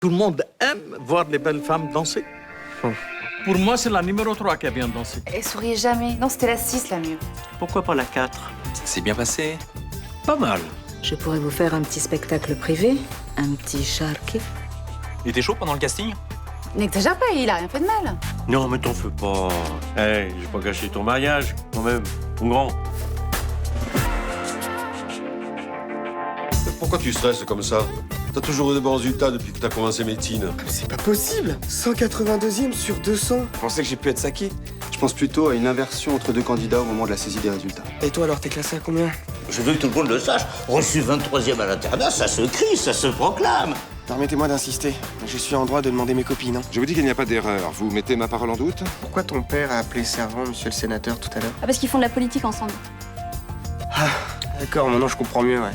Tout le monde aime voir les belles femmes danser. Pour moi, c'est la numéro 3 qui a bien dansé. Elle souriait jamais. Non, c'était la 6 la mieux. Pourquoi pas la 4? Ça s'est bien passé. Pas mal. Je pourrais vous faire un petit spectacle privé, un petit charquet. Il était chaud pendant le casting? N'exagère pas, il a rien fait de mal. Non, mais t'en fais pas. Hey, j'ai pas gâché ton mariage, quand même. Mon grand. Pourquoi tu stresses comme ça? T'as toujours eu de bons résultats depuis que t'as commencé médecine. Mais c'est pas possible! 182e sur 200! Vous pensez que j'ai pu être saqué? Je pense plutôt à une inversion entre deux candidats au moment de la saisie des résultats. Et toi alors, t'es classé à combien? Je veux que tout le monde le sache. Reçu 23e à l'internat, ça se crie, ça se proclame. Permettez-moi d'insister. Je suis en droit de demander mes copies, non? Je vous dis qu'il n'y a pas d'erreur. Vous mettez ma parole en doute? Pourquoi ton père a appelé servant monsieur le sénateur tout à l'heure? Ah, parce qu'ils font de la politique ensemble. Ah, d'accord, maintenant je comprends mieux, ouais.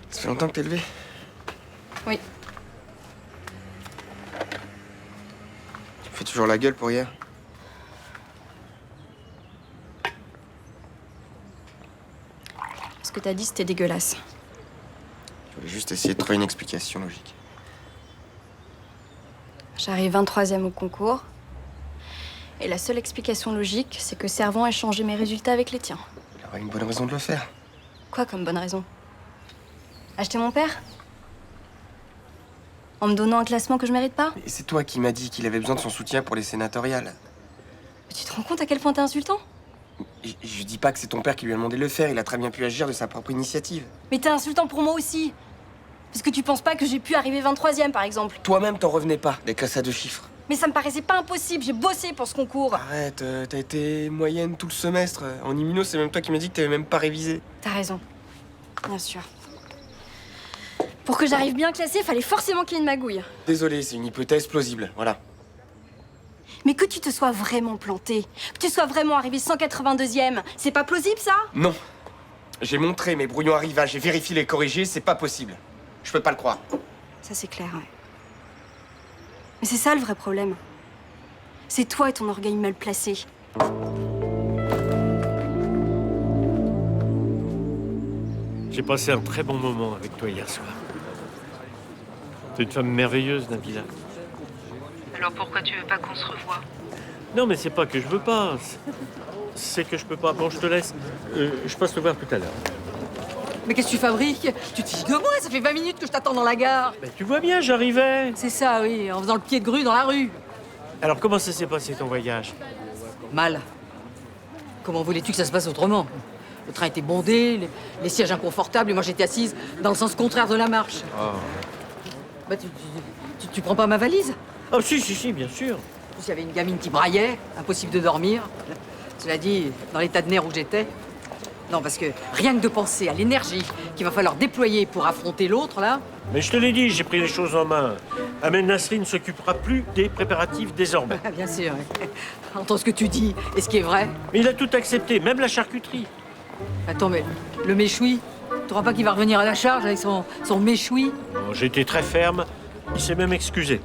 Ça fait longtemps que t'es levé? Oui. Tu fais toujours la gueule pour hier? Ce que t'as dit, c'était dégueulasse. Je voulais juste essayer de trouver une explication logique. J'arrive 23e au concours. Et la seule explication logique, c'est que Servant ait changé mes résultats avec les tiens. Il aurait une bonne raison de le faire. Quoi comme bonne raison? Acheter mon père? En me donnant un classement que je mérite pas? Et c'est toi qui m'as dit qu'il avait besoin de son soutien pour les sénatoriales. Mais tu te rends compte à quel point t'es insultant? Je dis pas que c'est ton père qui lui a demandé de le faire, il a très bien pu agir de sa propre initiative. Mais t'es insultant pour moi aussi. Parce que tu penses pas que j'ai pu arriver 23e, par exemple. Toi-même t'en revenais pas, des classes à 2 chiffres. Mais ça me paraissait pas impossible, j'ai bossé pour ce concours. Arrête, t'as été moyenne tout le semestre. En immuno, c'est même toi qui m'as dit que t'avais même pas révisé. T'as raison. Bien sûr. Pour que j'arrive bien classée, fallait forcément qu'il y ait une magouille. Désolé, c'est une hypothèse plausible, voilà. Mais que tu te sois vraiment planté, que tu sois vraiment arrivé 182e, c'est pas plausible, ça? Non. J'ai montré mes brouillons arrivages, j'ai vérifié les corrigés, c'est pas possible. Je peux pas le croire. Ça, c'est clair, ouais. Mais c'est ça, le vrai problème. C'est toi et ton orgueil mal placé. J'ai passé un très bon moment avec toi hier soir. T'es une femme merveilleuse, Nabila. Alors pourquoi tu veux pas qu'on se revoie? Non, mais c'est pas que je veux pas. C'est que je peux pas. Bon, je te laisse. Je passe te voir tout à l'heure. Mais qu'est-ce que tu fabriques? Tu te fiches de moi, ça fait 20 minutes que je t'attends dans la gare. Ben, tu vois bien, j'arrivais. C'est ça, oui, en faisant le pied de grue dans la rue. Alors, comment ça s'est passé ton voyage? Mal. Comment voulais-tu que ça se passe autrement? Le train était bondé, les sièges inconfortables, et moi j'étais assise dans le sens contraire de la marche. Oh. Bah, tu prends pas ma valise? Ah, si, bien sûr. En plus, il y avait une gamine qui braillait, impossible de dormir. Cela dit, dans l'état de nerfs où j'étais. Non, parce que rien que de penser à l'énergie qu'il va falloir déployer pour affronter l'autre, là. Mais je te l'ai dit, j'ai pris les choses en main. Ahmed Nasri ne s'occupera plus des préparatifs désormais. Ah, bien sûr, ouais. Entends ce que tu dis et ce qui est vrai. Mais il a tout accepté, même la charcuterie. Attends, mais le méchoui, tu crois pas qu'il va revenir à la charge avec son méchoui? Bon, j'ai été très ferme. Il s'est même excusé.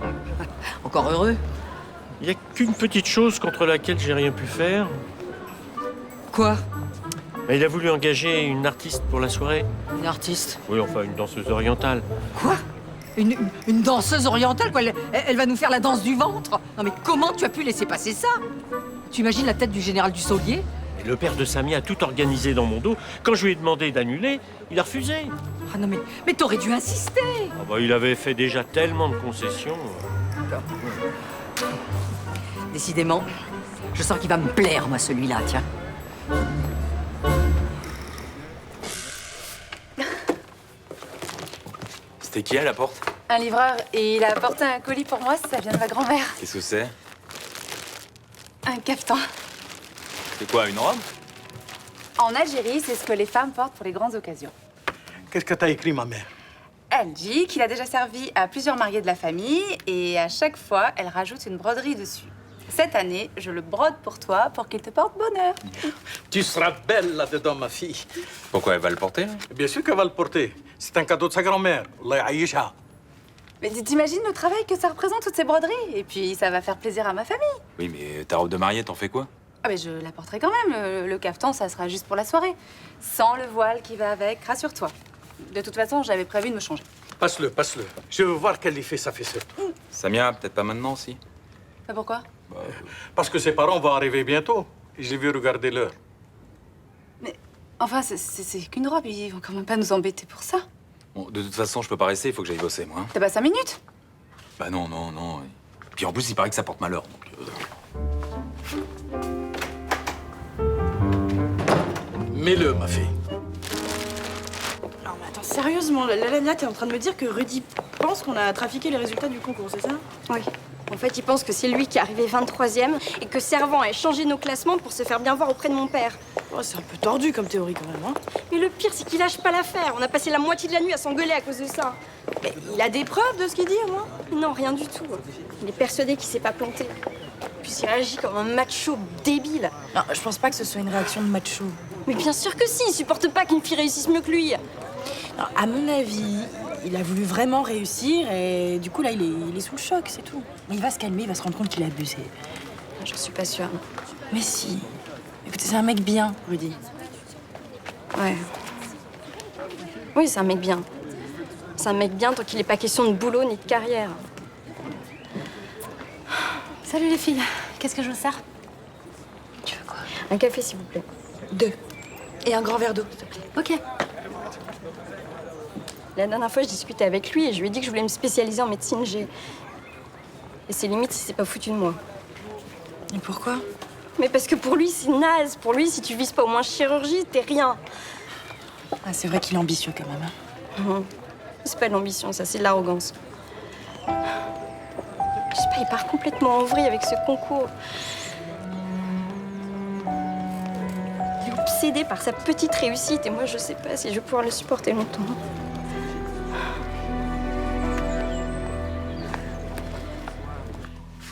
Encore heureux. Il n'y a qu'une petite chose contre laquelle j'ai rien pu faire. Quoi? Il a voulu engager une artiste pour la soirée. Une artiste? Oui, enfin, une danseuse orientale. Quoi? Une danseuse orientale, quoi? Elle va nous faire la danse du ventre? Non, mais comment tu as pu laisser passer ça? Tu imagines la tête du général du Saulier? Et le père de Samy a tout organisé dans mon dos. Quand je lui ai demandé d'annuler, il a refusé. Ah non, mais t'aurais dû insister! Ah bah, il avait fait déjà tellement de concessions. Décidément, je sens qu'il va me plaire, moi, celui-là, tiens. C'était qui à la porte? Un livreur, et il a apporté un colis pour moi, ça vient de ma grand-mère. Qu'est-ce que c'est? Un caftan. C'est quoi, une robe? En Algérie, c'est ce que les femmes portent pour les grandes occasions. Qu'est-ce que t'as écrit, ma mère? Elle dit qu'il a déjà servi à plusieurs mariés de la famille et à chaque fois, elle rajoute une broderie dessus. cette année, je le brode pour toi pour qu'il te porte bonheur. Tu seras belle là-dedans, ma fille. Pourquoi elle va le porter? Bien sûr qu'elle va le porter. C'est un cadeau de sa grand-mère. Allah yaïcha. Mais t'imagines le travail que ça représente, toutes ces broderies? Et puis, ça va faire plaisir à ma famille. Oui, mais ta robe de mariée, t'en fais quoi? Ah, mais je la porterai quand même. Le cafetan, ça sera juste pour la soirée. Sans le voile qui va avec, rassure-toi. De toute façon, j'avais prévu de me changer. Passe-le, passe-le. Je veux voir quel effet ça fait sur toi. Samia, peut-être pas maintenant, si? Mais pourquoi? Parce que ses parents vont arriver bientôt. Et j'ai vu regarder l'heure. Mais enfin, c'est qu'une robe. Ils vont quand même pas nous embêter pour ça. Bon, de toute façon, je peux pas rester, il faut que j'aille bosser, moi. Hein. T'as pas 5 minutes? Bah non, non, non. Puis en plus, il paraît que ça porte malheur, donc... Mets-le, ma fille. Non, mais attends, sérieusement, là, t'es en train de me dire que Rudy pense qu'on a trafiqué les résultats du concours, c'est ça? Oui. En fait, il pense que c'est lui qui est arrivé 23e et que Servant a échangé nos classements pour se faire bien voir auprès de mon père. Oh, c'est un peu tordu comme théorie quand même, hein. Mais le pire, c'est qu'il lâche pas l'affaire. On a passé la moitié de la nuit à s'engueuler à cause de ça. Mais il a des preuves de ce qu'il dit, au moins? Non, rien du tout. Il est persuadé qu'il s'est pas planté. Puis il réagit comme un macho débile. Non, je pense pas que ce soit une réaction de macho. Mais bien sûr que si, il supporte pas qu'une fille réussisse mieux que lui. Non, à mon avis, il a voulu vraiment réussir et du coup, là, il est sous le choc, c'est tout. Mais il va se calmer, il va se rendre compte qu'il a abusé. Je suis pas sûre. Mais si. Écoutez, c'est un mec bien, Rudy. Ouais. Oui, c'est un mec bien. C'est un mec bien tant qu'il n'est pas question de boulot ni de carrière. Salut les filles. Qu'est-ce que je vous sers? Tu veux quoi? Un café, s'il vous plaît. 2. Et un grand verre d'eau, s'il te plaît. Ok. La dernière fois, je discutais avec lui et je lui ai dit que je voulais me spécialiser en médecine G. Et c'est limite s'il s'est pas foutu de moi. Et pourquoi? Mais parce que pour lui, c'est naze. Pour lui, si tu vises pas au moins chirurgie, t'es rien. Ah, c'est vrai qu'il est ambitieux quand même. Hein. C'est pas de l'ambition, ça, c'est de l'arrogance. Je sais pas, il part complètement en vrille avec ce concours. Il est obsédé par sa petite réussite et moi, je sais pas si je vais pouvoir le supporter longtemps.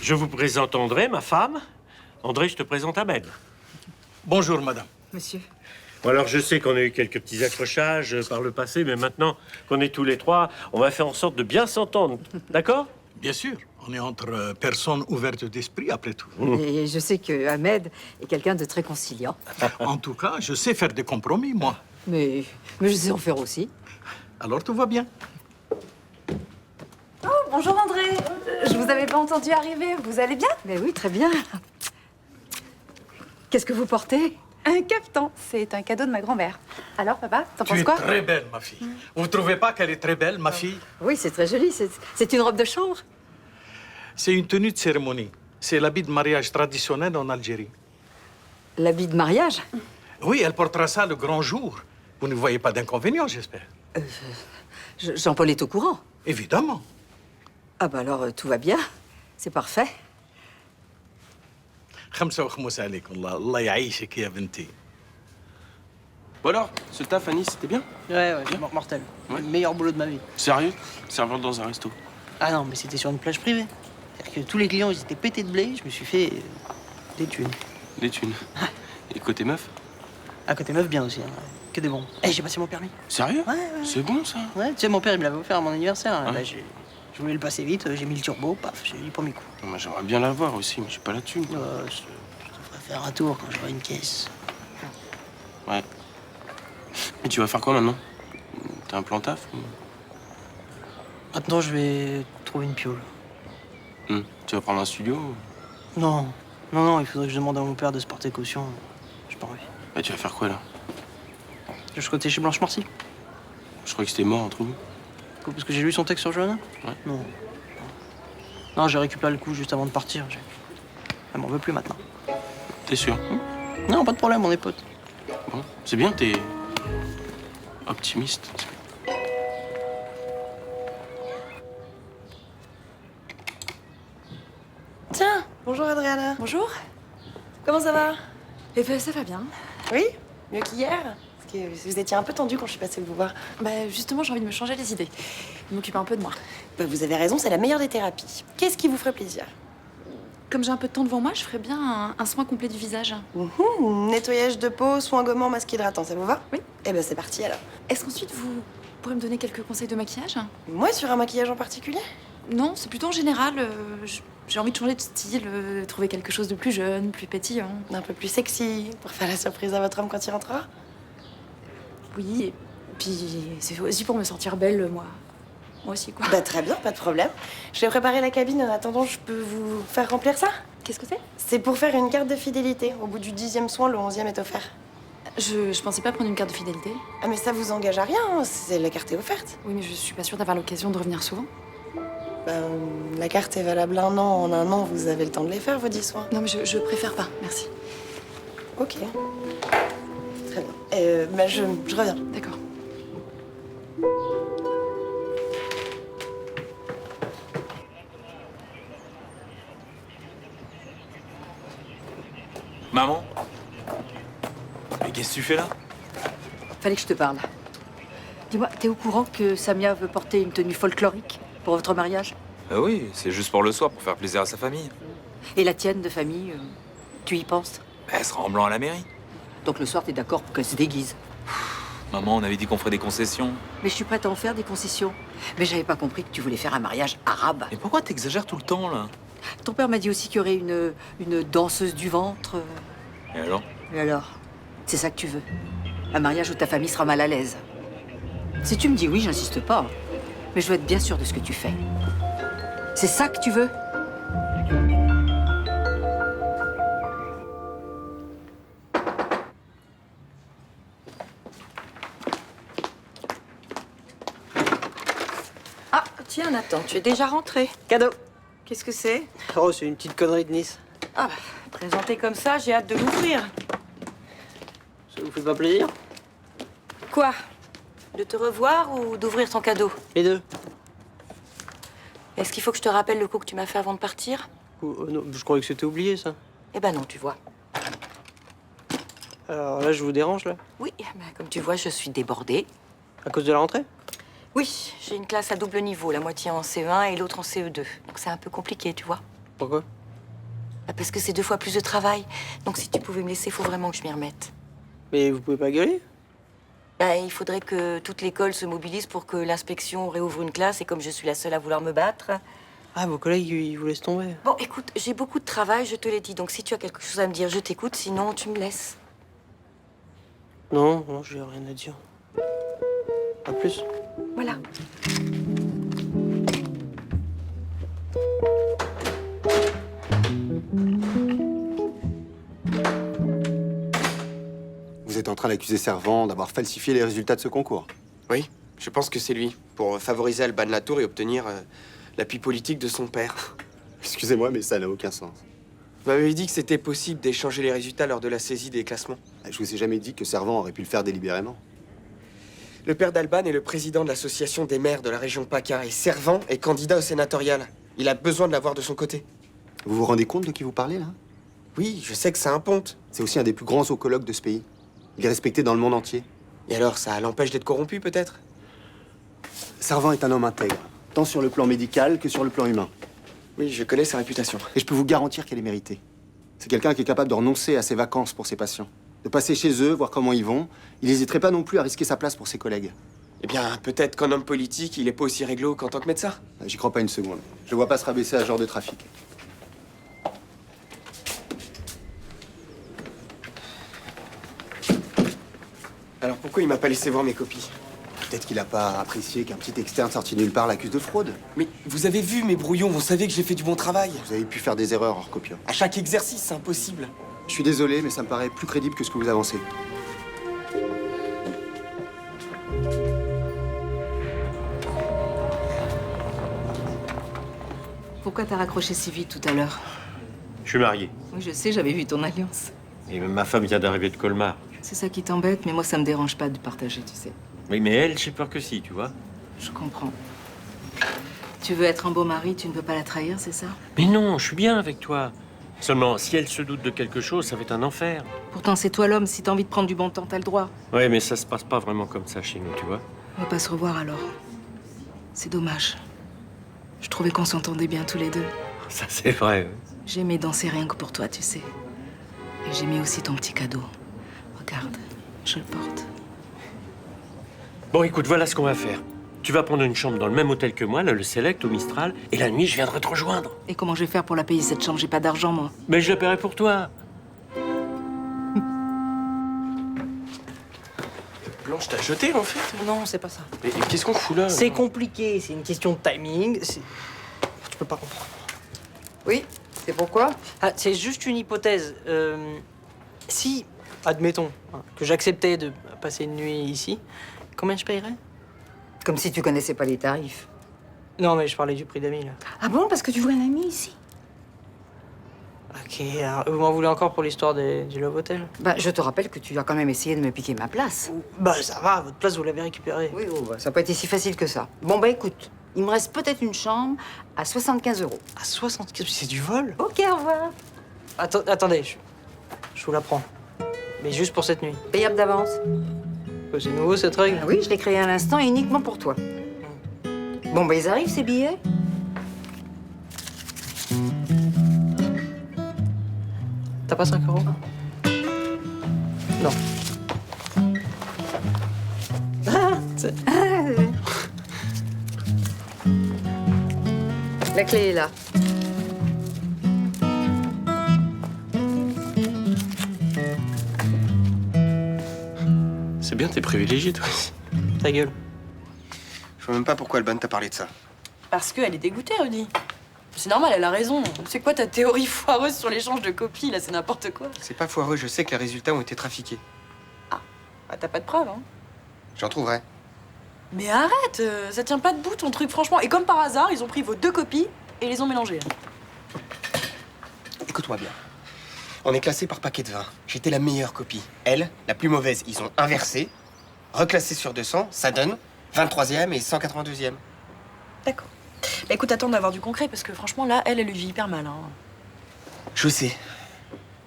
Je vous présente André, ma femme. André, je te présente Ahmed. Bonjour, madame. Monsieur. Bon, alors, je sais qu'on a eu quelques petits accrochages par le passé, mais maintenant qu'on est tous les trois, on va faire en sorte de bien s'entendre. D'accord? Bien sûr. On est entre personnes ouvertes d'esprit, après tout. Et je sais que Ahmed est quelqu'un de très conciliant. En tout cas, je sais faire des compromis, moi. Mais je sais en faire aussi. Alors, tout va bien. Oh, bonjour André. Je vous avais pas entendu arriver. Vous allez bien? Mais oui, très bien. Qu'est-ce que vous portez? Un cafetan. C'est un cadeau de ma grand-mère. Alors, papa, t'en Tu penses es quoi? très belle, ma fille. Vous trouvez pas qu'elle est très belle, ma fille? Oui, c'est très joli. C'est une robe de chambre. C'est une tenue de cérémonie. C'est l'habit de mariage traditionnel en Algérie. L'habit de mariage? Oui, elle portera ça le grand jour. Vous ne voyez pas d'inconvénient, j'espère. Jean-Paul est au courant. Évidemment. Ah bah alors, tout va bien. C'est parfait. خمسة وخمسة عليك الله الله يعيشك يا بنتي. Bon alors, ce taf à Nice, c'était bien? Ouais, mortel. Ouais. Le meilleur boulot de ma vie. Sérieux? Servant dans un resto? Ah non, mais c'était sur une plage privée. C'est-à-dire que tous les clients, ils étaient pétés de blé. Je me suis fait des thunes. Des thunes. Et côté meuf? À côté meuf, bien aussi. Hein. Que des bons. Eh, j'ai passé mon permis. Sérieux? Ouais. C'est bon, ça? Ouais, tu sais, mon père, il me l'avait offert à mon anniversaire. Ouais. Bah, je voulais le passer vite, j'ai mis le turbo, paf, j'ai eu le premier coup. Non, mais j'aimerais bien l'avoir aussi, mais j'ai pas la thune. Je te ferai faire un tour quand j'aurai une caisse. Ouais. Et tu vas faire quoi maintenant? T'as un plan taf ou... Maintenant, je vais trouver une piole. Tu vas prendre un studio ou... Non, il faudrait que je demande à mon père de se porter caution. J'ai pas envie. Bah, tu vas faire quoi, là? Je suis côté chez Blanche Marcy. Je croyais que c'était mort entre vous. Parce que j'ai lu son texte sur Johanna? Ouais. Non. Non, j'ai récupéré le coup juste avant de partir. Elle m'en veut plus maintenant. T'es sûr? Non, pas de problème, on est potes. Bon, c'est bien, t'es... optimiste. Tiens, bonjour Adriana. Bonjour. Comment ça va? Eh ben, ça va bien. Oui? Mieux qu'hier? Parce que vous étiez un peu tendu quand je suis passée vous voir. Bah, justement, j'ai envie de me changer les idées. De m'occuper un peu de moi. Bah, vous avez raison, c'est la meilleure des thérapies. Qu'est-ce qui vous ferait plaisir? comme j'ai un peu de temps devant moi, je ferais bien un soin complet du visage. Nettoyage de peau, soin gommant, masque hydratant, ça vous va? Oui. Eh ben c'est parti alors. Est-ce qu'ensuite vous pourrez me donner quelques conseils de maquillage? Moi sur un maquillage en particulier? Non, c'est plutôt en général. J'ai envie de changer de style, trouver quelque chose de plus jeune, plus pétillant. Un peu plus sexy, pour faire la surprise à votre homme quand il rentrera? Oui, et puis c'est aussi pour me sentir belle, moi. Moi aussi, quoi. Bah très bien, pas de problème. Je vais préparer la cabine, en attendant, je peux vous faire remplir ça? Qu'est-ce que c'est? C'est pour faire une carte de fidélité. Au bout du 10e soin, le 11e est offert. Je pensais pas prendre une carte de fidélité. Ah mais ça vous engage à rien, hein, la carte est offerte. Oui, mais je suis pas sûre d'avoir l'occasion de revenir souvent. La carte est valable 1 an. En 1 an, vous avez le temps de les faire, vos 10 soins. Non, mais je préfère pas, merci. Ok. Très bien. Je reviens. D'accord. Maman? Mais qu'est-ce que tu fais là? Fallait que je te parle. Dis-moi, t'es au courant que Samia veut porter une tenue folklorique pour votre mariage? Ah oui, c'est juste pour le soir, pour faire plaisir à sa famille. Et la tienne de famille, tu y penses? Elle sera en blanc à la mairie. Donc le soir, t'es d'accord pour qu'elle se déguise? Maman, on avait dit qu'on ferait des concessions. Mais je suis prête à en faire des concessions. Mais j'avais pas compris que tu voulais faire un mariage arabe. Mais pourquoi t'exagères tout le temps, là? Ton père m'a dit aussi qu'il y aurait une danseuse du ventre. Et alors? Et alors? C'est ça que tu veux? Un mariage où ta famille sera mal à l'aise. Si tu me dis oui, j'insiste pas. Mais je veux être bien sûre de ce que tu fais. C'est ça que tu veux? Ah, tiens, Nathan, tu es déjà rentré. Cadeau. Qu'est-ce que c'est? Oh, c'est une petite connerie de Nice. Ah, présenté comme ça, j'ai hâte de l'ouvrir. Ça vous fait pas plaisir? Quoi? De te revoir ou d'ouvrir ton cadeau? Les deux. Est-ce qu'il faut que je te rappelle le coup que tu m'as fait avant de partir? Non, je croyais que c'était oublié, ça. Eh ben non, tu vois. Alors là, je vous dérange, là? Oui, mais comme tu vois, je suis débordée. À cause de la rentrée? Oui, j'ai une classe à double niveau, la moitié en CE1 et l'autre en CE2. Donc c'est un peu compliqué, tu vois. Pourquoi? Parce que c'est 2 fois plus de travail. Donc si tu pouvais me laisser, faut vraiment que je m'y remette. Mais vous pouvez pas gueuler? Il faudrait que toute l'école se mobilise pour que l'inspection réouvre une classe. Et comme je suis la seule à vouloir me battre... Ah, vos collègues, ils vous laissent tomber. Bon, écoute, j'ai beaucoup de travail, je te l'ai dit. Donc si tu as quelque chose à me dire, je t'écoute. Sinon, tu me laisses. Non, j'ai rien à dire. À plus. Voilà. Vous êtes en train d'accuser Servant d'avoir falsifié les résultats de ce concours. Oui, je pense que c'est lui, pour favoriser Alban Latour et obtenir l'appui politique de son père. Excusez-moi, mais ça n'a aucun sens. Vous m'avez dit que c'était possible d'échanger les résultats lors de la saisie des classements. Je vous ai jamais dit que Servant aurait pu le faire délibérément. Le père d'Alban est le président de l'association des maires de la région PACA et Servant est candidat au sénatorial. Il a besoin de l'avoir de son côté. Vous vous rendez compte de qui vous parlez, là? Oui, je sais que ça imponte. C'est aussi un des plus grands oncologues de ce pays. Il est respecté dans le monde entier. Et alors, ça l'empêche d'être corrompu, peut-être? Servant est un homme intègre, tant sur le plan médical que sur le plan humain. Oui, je connais sa réputation. Et je peux vous garantir qu'elle est méritée. C'est quelqu'un qui est capable de renoncer à ses vacances pour ses patients, de passer chez eux, voir comment ils vont. Il n'hésiterait pas non plus à risquer sa place pour ses collègues. Eh bien, peut-être qu'en homme politique, il est pas aussi réglo qu'en tant que médecin. J'y crois pas une seconde. Je le vois pas se rabaisser à ce genre de trafic. Alors pourquoi il m'a pas laissé voir mes copies? Peut-être qu'il a pas apprécié qu'un petit externe sorti nulle part l'accuse de fraude. Mais vous avez vu mes brouillons, vous savez que j'ai fait du bon travail. Vous avez pu faire des erreurs en recopiant. À chaque exercice, c'est impossible. Je suis désolé, mais ça me paraît plus crédible que ce que vous avancez. Pourquoi t'as raccroché si vite tout à l'heure? Je suis marié. Oui, je sais, j'avais vu ton alliance. Et même ma femme vient d'arriver de Colmar. C'est ça qui t'embête, mais moi, ça me dérange pas de partager, tu sais. Oui, mais elle, j'ai peur que si, tu vois. Je comprends. Tu veux être un beau mari, tu ne veux pas la trahir, c'est ça? Mais non, je suis bien avec toi. Seulement, si elle se doute de quelque chose, ça va être un enfer. Pourtant, c'est toi l'homme, si t'as envie de prendre du bon temps, t'as le droit. Ouais, mais ça se passe pas vraiment comme ça chez nous, tu vois. On va pas se revoir alors. C'est dommage. Je trouvais qu'on s'entendait bien tous les deux. Ça, c'est vrai. J'aimais danser rien que pour toi, tu sais. Et j'aimais aussi ton petit cadeau. Regarde, je le porte. Bon, écoute, voilà ce qu'on va faire. Tu vas prendre une chambre dans le même hôtel que moi, là, le Select, au Mistral, et la nuit, je viendrai te rejoindre. Et comment je vais faire pour la payer cette chambre? J'ai pas d'argent, moi. Mais je la paierai pour toi. Blanche, t'as jeté en fait? Non, c'est pas ça. Mais qu'est-ce qu'on fout là? C'est compliqué, c'est une question de timing. Tu peux pas comprendre. Oui, c'est pourquoi? Ah, c'est juste une hypothèse. Si, admettons, hein, que j'acceptais de passer une nuit ici, combien je paierais? Comme si tu connaissais pas les tarifs. Non, mais je parlais du prix d'amis, là. Ah bon? Parce que tu vois un ami ici? Ok, alors vous m'en voulez encore pour l'histoire du Love Hotel? Bah, je te rappelle que tu as quand même essayé de me piquer ma place. Bah, ça va, votre place, vous l'avez récupérée. Oui, oh, bah, ça n'a pas été si facile que ça. Bon, bah écoute, il me reste peut-être une chambre à 75 €. À 75, c'est du vol? Ok, au revoir. Attendez, je vous la prends. Mais juste pour cette nuit. Payable d'avance. C'est nouveau, cette règle? Ah oui, je l'ai créé à l'instant et uniquement pour toi. Bon, bah ils arrivent, ces billets. T'as pas 5 €? Non. La clé est là. C'est bien, t'es privilégié, toi. Ta gueule. Je vois même pas pourquoi Alban t'a parlé de ça. Parce qu'elle est dégoûtée, Rudy. C'est normal, elle a raison. C'est quoi ta théorie foireuse sur l'échange de copies, là? C'est n'importe quoi. C'est pas foireux, je sais que les résultats ont été trafiqués. Bah, t'as pas de preuves, hein? J'en trouverai. Mais arrête, ça tient pas debout ton truc, franchement. Et comme par hasard, ils ont pris vos 2 copies et les ont mélangées. Écoute-moi bien. On est classé par paquet de 20. J'étais la meilleure copie. Elle, la plus mauvaise. Ils ont inversé, reclassé sur 200, ça donne 23e et 182e. D'accord. Bah écoute, attends d'avoir du concret, parce que franchement, là, elle lui vit hyper mal, hein. Je sais.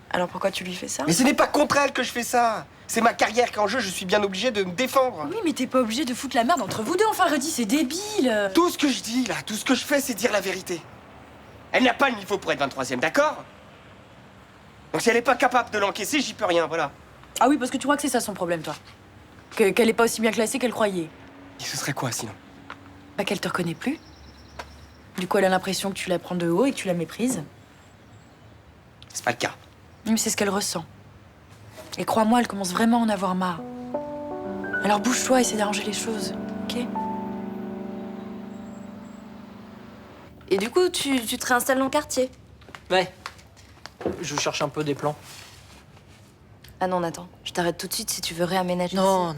Alors pourquoi tu lui fais ça? Mais ce n'est pas contre elle que je fais ça. C'est ma carrière qui est en jeu, je suis bien obligé de me défendre. Oui, mais t'es pas obligé de foutre la merde entre vous deux, enfin, Rudy, c'est débile. Tout ce que je dis, là, tout ce que je fais, c'est dire la vérité. Elle n'a pas le niveau pour être 23e, d'accord? Donc si elle n'est pas capable de l'encaisser, j'y peux rien, voilà. Ah oui, parce que tu crois que c'est ça son problème, toi. Qu'elle est pas aussi bien classée qu'elle croyait. Et ce serait quoi, sinon? Bah qu'elle te reconnaît plus. Du coup, elle a l'impression que tu la prends de haut et que tu la méprises. C'est pas le cas. Mais c'est ce qu'elle ressent. Et crois-moi, elle commence vraiment à en avoir marre. Alors bouge-toi, essaie d'arranger les choses, ok? Et du coup, tu te réinstalles dans le quartier? Ouais. Je cherche un peu des plans. Ah non, Nathan, je t'arrête tout de suite si tu veux réaménager. Non.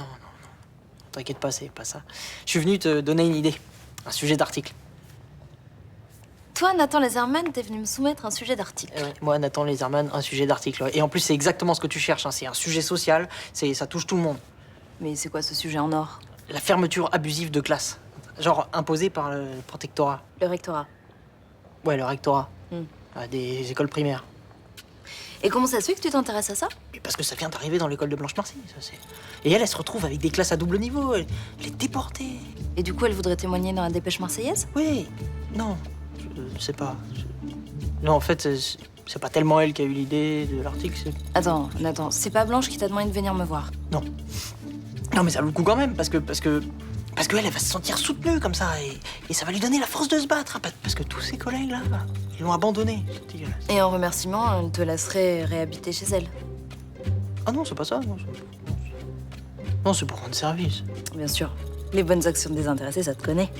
T'inquiète pas, c'est pas ça. Je suis venu te donner une idée. Un sujet d'article. Toi, Nathan Laserman, t'es venu me soumettre un sujet d'article. Ouais, moi, Nathan Laserman, un sujet d'article. Ouais. Et en plus, c'est exactement ce que tu cherches. Hein. C'est un sujet social, ça touche tout le monde. Mais c'est quoi ce sujet en or? La fermeture abusive de classe. Genre imposée par le protectorat. Le rectorat. Ouais, le rectorat. Des écoles primaires. Et comment ça se fait que tu t'intéresses à ça? Mais parce que ça vient d'arriver dans l'école de Blanche-Marcy. Et elle se retrouve avec des classes à double niveau. Elle est déportée. Et du coup, elle voudrait témoigner dans la dépêche marseillaise? Oui. Non. Je sais pas. Non, en fait, c'est pas tellement elle qui a eu l'idée de l'article. Attends, Nathan, c'est pas Blanche qui t'a demandé de venir me voir? Non. Non, mais ça vaut le coup quand même, parce que elle va se sentir soutenue comme ça, et ça va lui donner la force de se battre, hein, parce que tous ses collègues là, ils l'ont abandonnée. C'est dégueulasse. Et en remerciement, elle te laisserait réhabiter chez elle? Ah non, c'est pas ça. Non, c'est pour rendre service. Bien sûr. Les bonnes actions désintéressées, ça te connaît.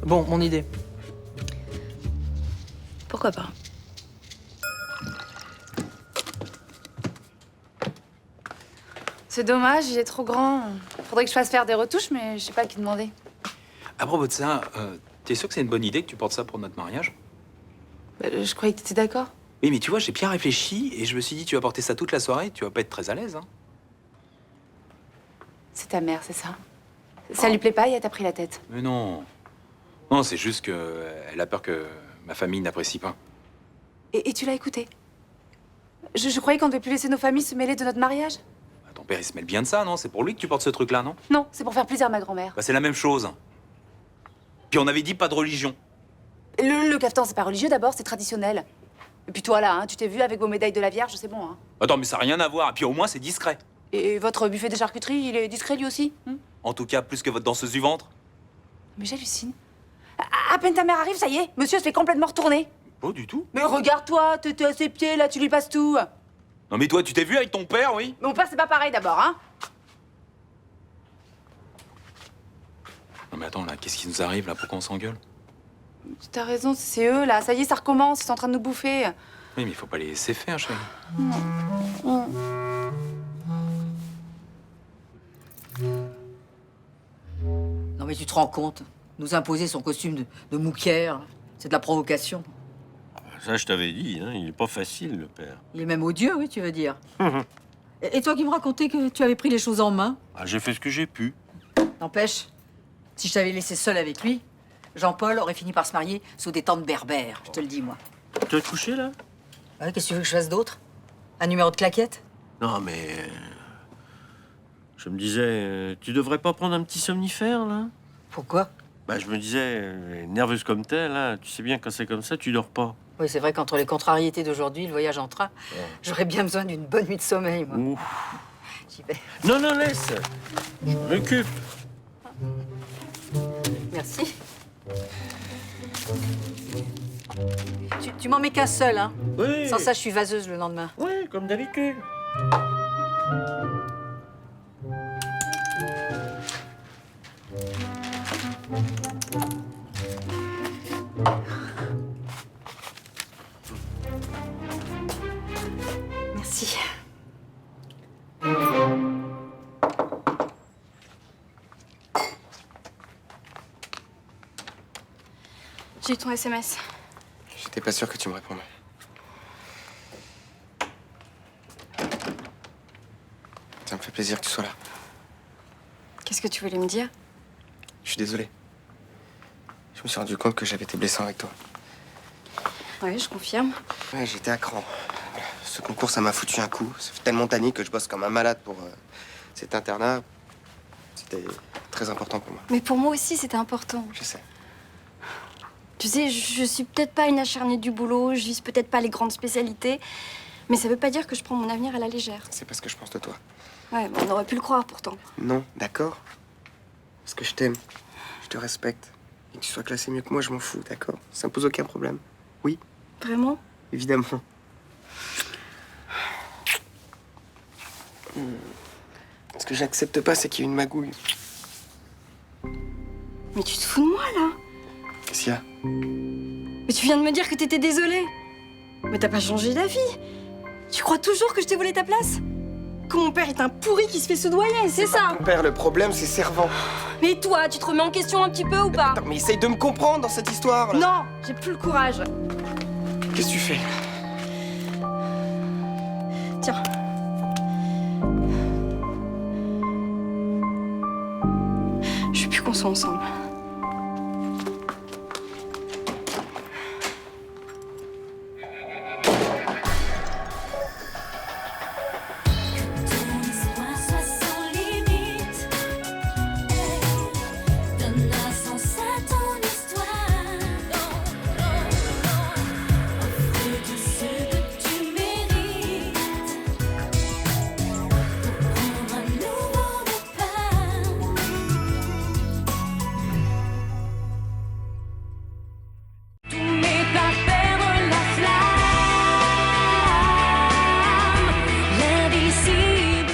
Bon, mon idée. Pourquoi pas? C'est dommage, il est trop grand. Faudrait que je fasse faire des retouches, mais je sais pas à qui demander. À propos de ça, t'es sûr que c'est une bonne idée que tu portes ça pour notre mariage? Bah, je croyais que t'étais d'accord. Oui, mais tu vois, j'ai bien réfléchi et je me suis dit, tu vas porter ça toute la soirée, tu vas pas être très à l'aise, hein. C'est ta mère, c'est ça? Ça lui plaît pas et elle t'a pris la tête. Mais non. Non, c'est juste que elle a peur que ma famille n'apprécie pas. Et tu l'as écouté? Je croyais qu'on devait plus laisser nos familles se mêler de notre mariage. Ton père, il se mêle bien de ça, non? C'est pour lui que tu portes ce truc-là, non? Non, c'est pour faire plaisir à ma grand-mère. Bah, c'est la même chose. Puis on avait dit pas de religion. Le cafetan, c'est pas religieux d'abord, c'est traditionnel. Et puis toi là, hein, tu t'es vu avec vos médailles de la Vierge, c'est bon. Hein. Attends, mais ça n'a rien à voir. Et puis au moins, c'est discret. Et votre buffet de charcuterie, il est discret lui aussi? En tout cas, plus que votre danseuse du ventre. Mais j'hallucine. À peine ta mère arrive, ça y est, monsieur se fait complètement retourner. Pas du tout. Mais regarde-toi, t'es à ses pieds là, tu lui passes tout. Non mais toi, tu t'es vu avec ton père, oui? Mon père, c'est pas pareil d'abord, hein. Non mais attends, là, qu'est-ce qui nous arrive, là? Pourquoi on s'engueule? T'as raison, c'est eux là, ça y est, ça recommence, ils sont en train de nous bouffer. Oui, mais il faut pas les laisser faire, chérie. Non mais tu te rends compte? Nous imposer son costume de mouquière, c'est de la provocation. Ça, je t'avais dit, hein, il est pas facile, le père. Il est même odieux, oui, tu veux dire. Et toi qui me racontais que tu avais pris les choses en main? Ah, j'ai fait ce que j'ai pu. N'empêche, si je t'avais laissé seule avec lui, Jean-Paul aurait fini par se marier sous des tentes berbères, je te le dis, moi. Tu as couché, là? Ouais, qu'est-ce que tu veux que je fasse d'autre? Un numéro de claquette? Non, mais... je me disais, tu devrais pas prendre un petit somnifère, là? Pourquoi? Bah, je me disais, nerveuse comme t'es, là, tu sais bien, quand c'est comme ça, tu dors pas. Oui, c'est vrai qu'entre les contrariétés d'aujourd'hui, le voyage en train, j'aurais bien besoin d'une bonne nuit de sommeil, moi. Ouf. J'y vais. Non, non, laisse. Je m'occupe. Merci. Tu m'en mets qu'un seul, hein? Oui. Sans ça, je suis vaseuse le lendemain. Oui, comme d'habitude. Merci. J'ai eu ton SMS. J'étais pas sûr que tu me répondes. Ça me fait plaisir que tu sois là. Qu'est-ce que tu voulais me dire? Je suis désolé. Je me suis rendu compte que j'avais été blessant avec toi. Oui, je confirme. Ouais, j'étais à cran. Ce concours, ça m'a foutu un coup. Ça fait tellement d'années que je bosse comme un malade pour cet internat. C'était très important pour moi. Mais pour moi aussi, c'était important. Je sais. Tu sais, je suis peut-être pas une acharnée du boulot, je vise peut-être pas les grandes spécialités, mais ça veut pas dire que je prends mon avenir à la légère. C'est pas ce que je pense de toi. Ouais, bon, on aurait pu le croire pourtant. Non, d'accord? Parce que je t'aime. Je te respecte. Et que tu sois classé mieux que moi, je m'en fous, d'accord? Ça me pose aucun problème. Oui, Vraiment? évidemment. Ce que j'accepte pas, c'est qu'il y ait une magouille. Mais tu te fous de moi, là? Qu'est-ce qu'il y a? Mais tu viens de me dire que t'étais désolée. Mais t'as pas changé d'avis. Tu crois toujours que je t'ai volé ta place? Que mon père est un pourri qui se fait soudoyer, c'est ça? Ton père, le problème, c'est Servant. Mais toi, tu te remets en question un petit peu ou pas? Attends, mais essaye de me comprendre dans cette histoire, là. Non, j'ai plus le courage. Qu'est-ce que tu fais? Tiens. Je veux plus qu'on soit ensemble.